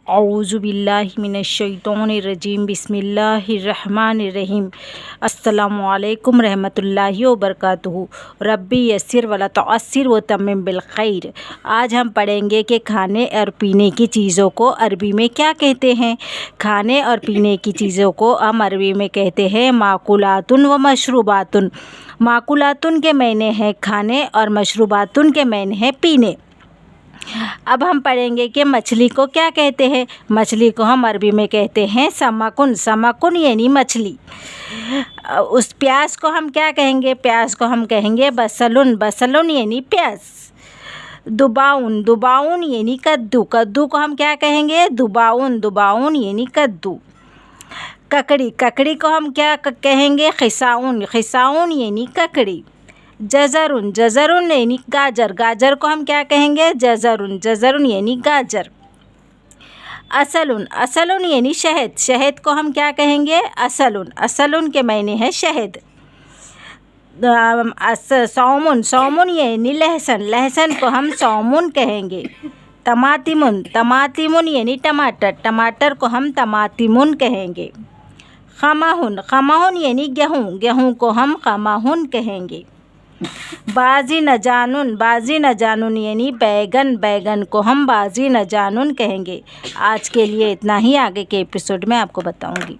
औज़ु बिल्लाहि मिनश्शैतानिर्रजीम बिस्मिल्लाहिर्रहमानिर्रहीम। अस्सलामु अलैकुम रहमतुल्लाहि व बरकातुहू। रब्बी यस्सिर वला तुअस्सिर व तम्मिम बिल खैर। आज हम पढ़ेंगे कि खाने और पीने की चीज़ों को अरबी में क्या कहते हैं। खाने और पीने की चीज़ों को हम अरबी में कहते हैं माकुलातुन व मशरूबातुन। माकुलातुन के मायने हैं खाने और मशरूबातुन के मायने हैं पीने। अब हम पढ़ेंगे कि मछली को क्या कहते हैं। मछली को हम अरबी में कहते हैं समकुन। समकुन यानी मछली। उस प्याज को हम क्या कहेंगे। प्याज को हम कहेंगे बसलुन। बसलुन यानी प्याज। दुबाउन। दुबाउन यानी कद्दू। कद्दू को हम क्या कहेंगे दुबाउन। दुबाउन यानी कद्दू। ककड़ी। ककड़ी को हम क्या कहेंगे खिसाउन। खिसाउन यानी ककड़ी। जज़रुन। जज़रुन यानी गाजर। गाजर को हम क्या कहेंगे जज़रुन। जज़रुन यानी गाजर। असलुन। असलुन यानी शहद। शहद को हम क्या कहेंगे असलुन। असलुन के मायने हैं शहद। सौमुन। सौमुन यानी लहसुन। लहसुन को हम सौमुन कहेंगे। तमातिमुन। तमातिमुन यानी टमाटर। टमाटर को हम तमातिमुन कहेंगे। खमाहुन। खमाहुन यानी गेहूँ। गेहूँ को हम खमाहुन कहेंगे। बाजी नजानुन। बाजी नजानुन यानी बैगन। बैगन को हम बाजी नजानुन कहेंगे। आज के लिए इतना ही, आगे के एपिसोड में आपको बताऊंगी।